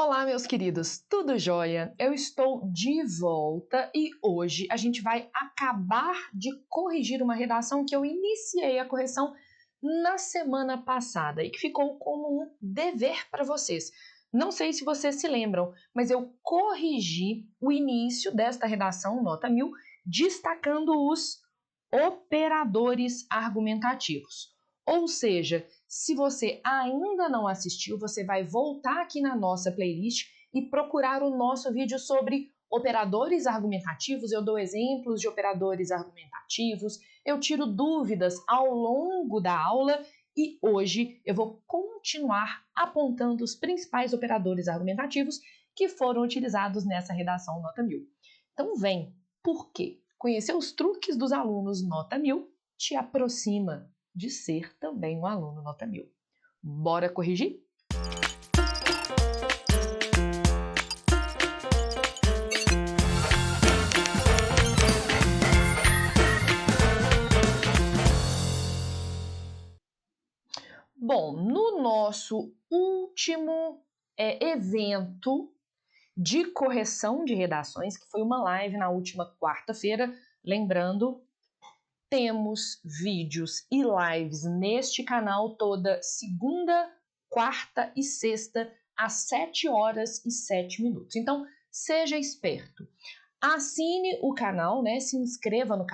Olá, meus queridos, tudo jóia? Eu estou de volta e hoje a gente vai acabar de corrigir uma redação que eu iniciei a correção na semana passada e que ficou como um dever para vocês. Não sei se vocês se lembram, mas eu corrigi o início desta redação, nota 1000, destacando os operadores argumentativos. Ou seja, se você ainda não assistiu, você vai voltar aqui na nossa playlist e procurar o nosso vídeo sobre operadores argumentativos. Eu dou exemplos de operadores argumentativos, eu tiro dúvidas ao longo da aula e hoje eu vou continuar apontando os principais operadores argumentativos que foram utilizados nessa redação nota 1000. Então vem, por quê? Conhecer os truques dos alunos nota 1000 te aproxima de ser também um aluno nota 1000. Bora corrigir? Bom, no nosso último evento de correção de redações, que foi uma live na última quarta-feira, lembrando, temos vídeos e lives neste canal toda segunda, quarta e sexta, às 7h07. Então, seja esperto. Assine o canal, se inscreva no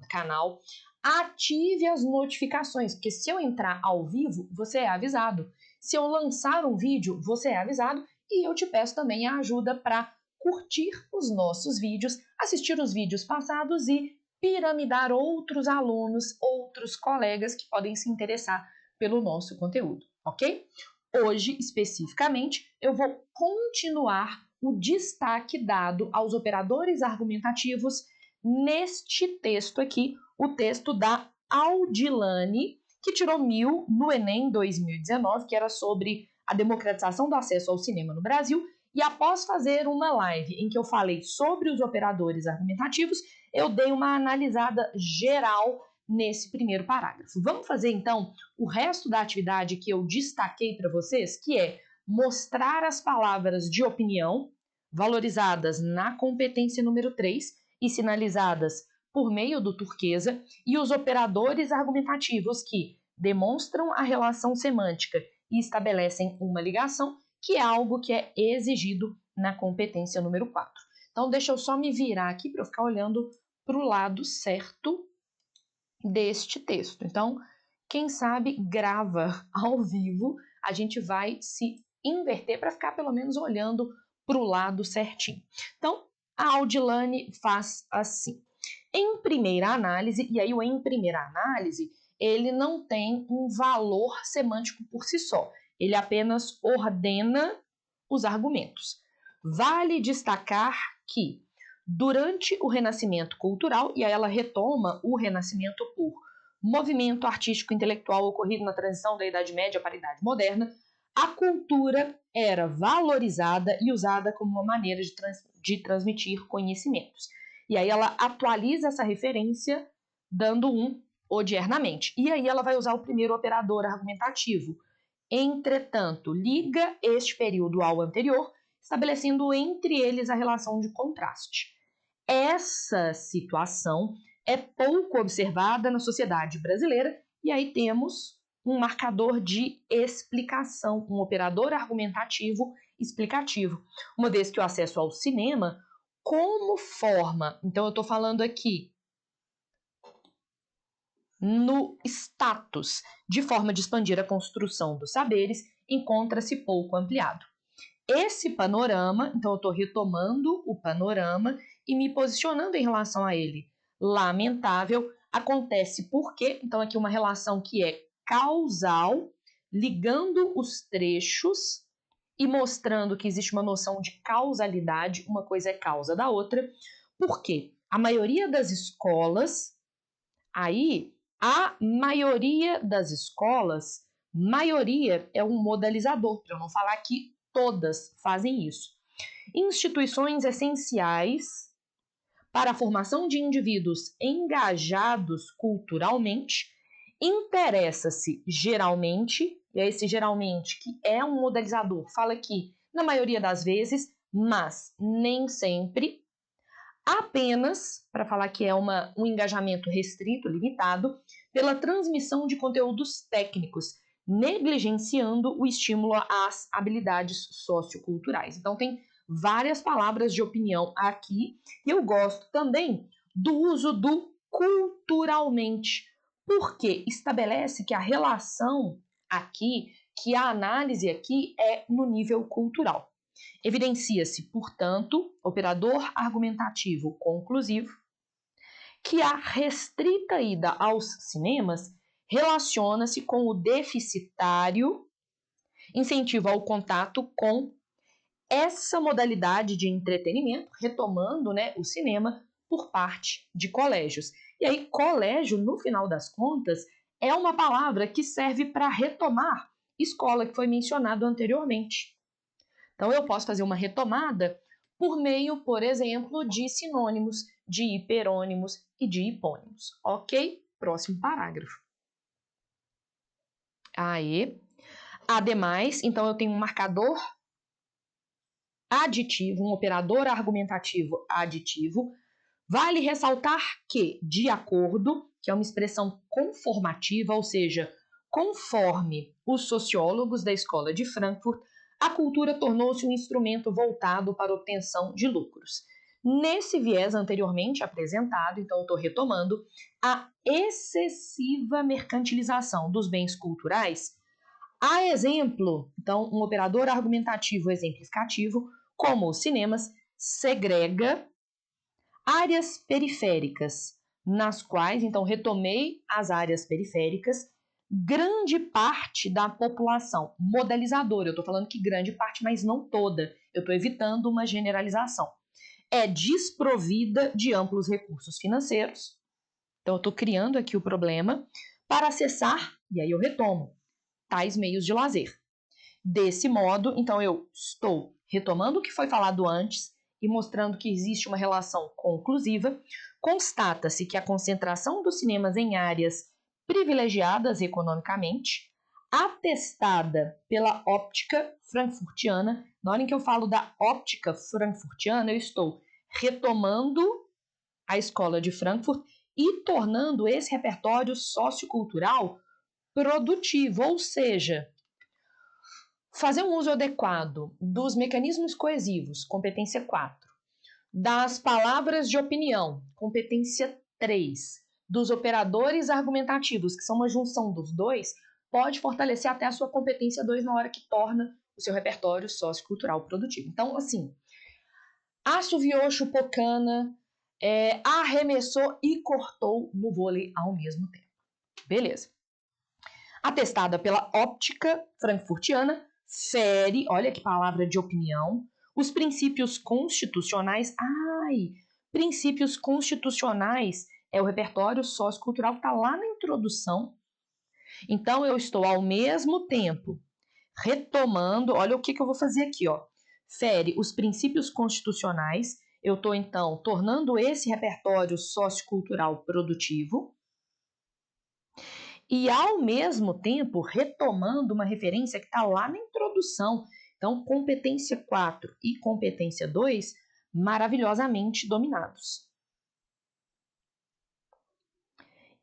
canal, ative as notificações, porque se eu entrar ao vivo, você é avisado. Se eu lançar um vídeo, você é avisado. E eu te peço também a ajuda para curtir os nossos vídeos, assistir os vídeos passados e piramidar outros alunos, outros colegas que podem se interessar pelo nosso conteúdo, ok? Hoje, especificamente, eu vou continuar o destaque dado aos operadores argumentativos neste texto aqui, o texto da Aldilane, que tirou 1000 no Enem 2019, que era sobre a democratização do acesso ao cinema no Brasil, e após fazer uma live em que eu falei sobre os operadores argumentativos, eu dei uma analisada geral nesse primeiro parágrafo. Vamos fazer, então, o resto da atividade que eu destaquei para vocês, que é mostrar as palavras de opinião valorizadas na competência número 3 e sinalizadas por meio do turquesa e os operadores argumentativos que demonstram a relação semântica e estabelecem uma ligação, que é algo que é exigido na competência número 4. Então, deixa eu só me virar aqui para eu ficar olhando para o lado certo deste texto. Então, quem sabe grava ao vivo, a gente vai se inverter para ficar pelo menos olhando para o lado certinho. Então, a Aldilane faz assim. Em primeira análise, e aí o em primeira análise, ele não tem um valor semântico por si só. Ele apenas ordena os argumentos. Vale destacar que, durante o Renascimento cultural, e aí ela retoma o Renascimento por movimento artístico intelectual ocorrido na transição da Idade Média para a Idade Moderna, a cultura era valorizada e usada como uma maneira de transmitir conhecimentos. E aí ela atualiza essa referência dando um odiernamente. E aí ela vai usar o primeiro operador argumentativo. Entretanto, liga este período ao anterior, estabelecendo entre eles a relação de contraste. Essa situação é pouco observada na sociedade brasileira e aí temos um marcador de explicação, um operador argumentativo explicativo, uma vez que o acesso ao cinema como forma, então eu estou falando aqui no status de forma de expandir a construção dos saberes, encontra-se pouco ampliado. Esse panorama, então eu estou retomando o panorama e me posicionando em relação a ele. Lamentável, acontece porque, então aqui uma relação que é causal, ligando os trechos e mostrando que existe uma noção de causalidade, uma coisa é causa da outra, porque a maioria das escolas, maioria é um modalizador, para eu não falar que todas fazem isso. Instituições essenciais para a formação de indivíduos engajados culturalmente, interessa-se geralmente, e é esse geralmente que é um modalizador, fala aqui na maioria das vezes, mas nem sempre, apenas, para falar que é um engajamento restrito, limitado, pela transmissão de conteúdos técnicos, negligenciando o estímulo às habilidades socioculturais. Então, tem várias palavras de opinião aqui, e eu gosto também do uso do culturalmente, porque estabelece que a relação aqui, que a análise aqui é no nível cultural. Evidencia-se, portanto, operador argumentativo conclusivo, que a restrita ida aos cinemas relaciona-se com o deficitário incentivo ao contato com essa modalidade de entretenimento, retomando, né, o cinema por parte de colégios. E aí, colégio, no final das contas, é uma palavra que serve para retomar escola, que foi mencionado anteriormente. Então, eu posso fazer uma retomada por meio, por exemplo, de sinônimos, de hiperônimos e de hipônimos. Ok? Próximo parágrafo. Aí, ademais, então eu tenho um marcador aditivo, um operador argumentativo aditivo. Vale ressaltar que, de acordo, que é uma expressão conformativa, ou seja, conforme os sociólogos da Escola de Frankfurt, a cultura tornou-se um instrumento voltado para a obtenção de lucros. Nesse viés anteriormente apresentado, então eu estou retomando, a excessiva mercantilização dos bens culturais, a exemplo, então, um operador argumentativo exemplificativo, como os cinemas, segrega áreas periféricas, nas quais, então, retomei as áreas periféricas, grande parte da população modalizadora, eu estou falando que grande parte, mas não toda, eu estou evitando uma generalização, é desprovida de amplos recursos financeiros, então eu estou criando aqui o problema, para acessar, e aí eu retomo, tais meios de lazer. Desse modo, então eu estou retomando o que foi falado antes e mostrando que existe uma relação conclusiva. Constata-se que a concentração dos cinemas em áreas privilegiadas economicamente, atestada pela óptica frankfurtiana. Na hora em que eu falo da óptica frankfurtiana, eu estou retomando a escola de Frankfurt e tornando esse repertório sociocultural produtivo, ou seja, fazer um uso adequado dos mecanismos coesivos, competência 4, das palavras de opinião, competência 3, dos operadores argumentativos, que são uma junção dos dois, pode fortalecer até a sua competência 2 na hora que torna o seu repertório sociocultural produtivo. Então, assim, assoviou, chupou cana, arremessou e cortou no vôlei ao mesmo tempo. Beleza. Atestada pela óptica frankfurtiana, fere, olha que palavra de opinião, os princípios constitucionais. Princípios constitucionais é o repertório sociocultural que está lá na introdução. Então, eu estou ao mesmo tempo retomando, olha o que eu vou fazer aqui, ó. Fere os princípios constitucionais, eu estou, então, tornando esse repertório sociocultural produtivo, e, ao mesmo tempo, retomando uma referência que está lá na introdução. Então, competência 4 e competência 2, maravilhosamente dominados.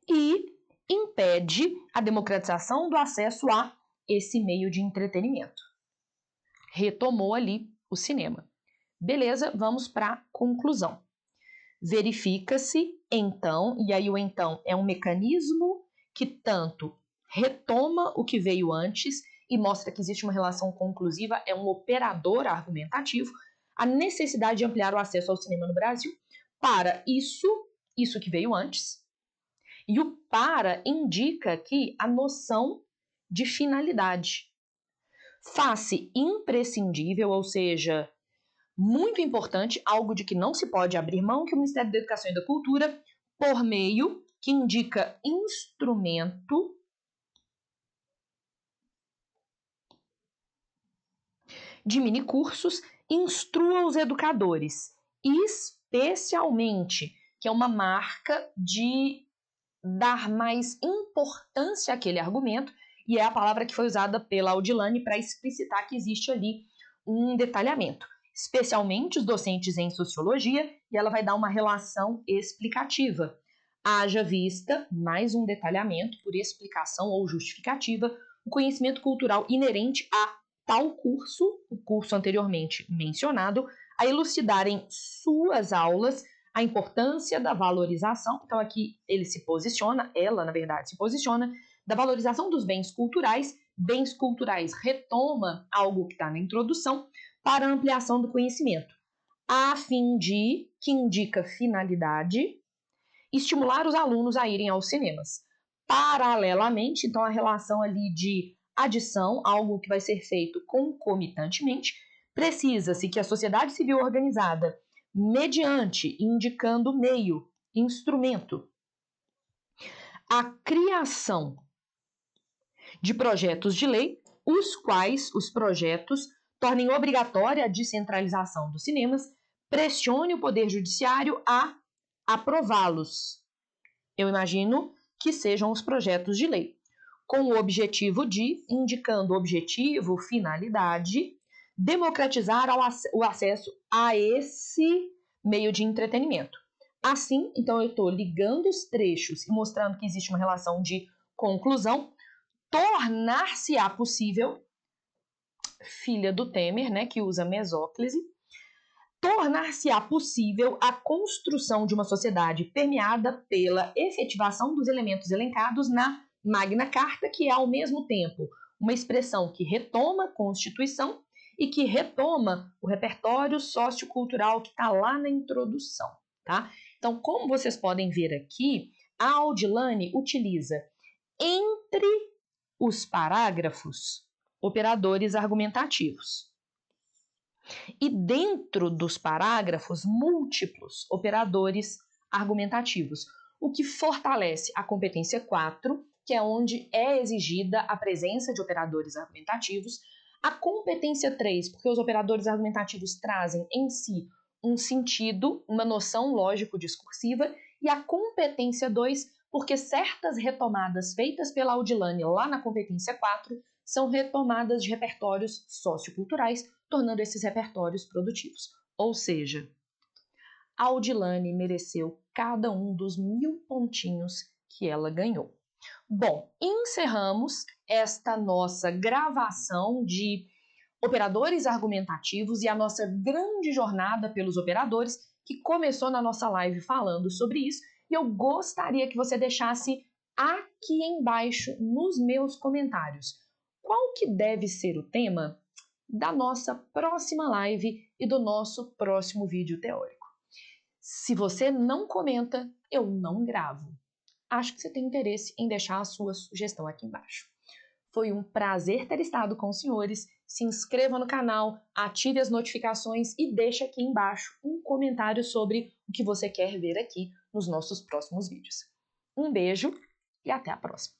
E impede a democratização do acesso a esse meio de entretenimento. Retomou ali o cinema. Beleza, vamos para a conclusão. Verifica-se, então, e aí o então é um mecanismo que tanto retoma o que veio antes e mostra que existe uma relação conclusiva, é um operador argumentativo, a necessidade de ampliar o acesso ao cinema no Brasil. Para isso que veio antes. E o para indica aqui a noção de finalidade. Faz-se imprescindível, ou seja, muito importante, algo de que não se pode abrir mão, que o Ministério da Educação e da Cultura, por meio que indica instrumento de minicursos, instrua os educadores, especialmente, que é uma marca de dar mais importância àquele argumento, e é a palavra que foi usada pela Audilane para explicitar que existe ali um detalhamento, especialmente os docentes em sociologia, e ela vai dar uma relação explicativa. Haja vista, mais um detalhamento por explicação ou justificativa, o conhecimento cultural inerente a tal curso, o curso anteriormente mencionado, a elucidar em suas aulas a importância da valorização. Então aqui ele se posiciona, ela na verdade se posiciona, da valorização dos bens culturais. Bens culturais retoma algo que está na introdução para a ampliação do conhecimento, a fim de, que indica finalidade, estimular os alunos a irem aos cinemas. Paralelamente, então a relação ali de adição, algo que vai ser feito concomitantemente, precisa-se que a sociedade civil organizada, mediante, indicando meio, instrumento, a criação de projetos de lei, os quais os projetos tornem obrigatória a descentralização dos cinemas, pressione o Poder Judiciário a aprová-los. Eu imagino que sejam os projetos de lei, com o objetivo de, indicando objetivo, finalidade, democratizar o acesso a esse meio de entretenimento. Assim, então eu estou ligando os trechos e mostrando que existe uma relação de conclusão, tornar-se-á possível, filha do Temer, né, que usa mesóclise, tornar-se-á possível a construção de uma sociedade permeada pela efetivação dos elementos elencados na Magna Carta, que é, ao mesmo tempo, uma expressão que retoma a Constituição e que retoma o repertório sociocultural que está lá na introdução, tá? Então, como vocês podem ver aqui, a Audilane utiliza entre os parágrafos operadores argumentativos. E dentro dos parágrafos, múltiplos operadores argumentativos, o que fortalece a competência 4, que é onde é exigida a presença de operadores argumentativos, a competência 3, porque os operadores argumentativos trazem em si um sentido, uma noção lógico-discursiva, e a competência 2, porque certas retomadas feitas pela Audilane lá na competência 4 são retomadas de repertórios socioculturais, tornando esses repertórios produtivos. Ou seja, a Audilane mereceu cada um dos 1000 pontinhos que ela ganhou. Bom, encerramos esta nossa gravação de operadores argumentativos e a nossa grande jornada pelos operadores, que começou na nossa live falando sobre isso, e eu gostaria que você deixasse aqui embaixo nos meus comentários qual que deve ser o tema da nossa próxima live e do nosso próximo vídeo teórico. Se você não comenta, eu não gravo. Acho que você tem interesse em deixar a sua sugestão aqui embaixo. Foi um prazer ter estado com os senhores. Se inscreva no canal, ative as notificações e deixe aqui embaixo um comentário sobre o que você quer ver aqui nos nossos próximos vídeos. Um beijo e até a próxima!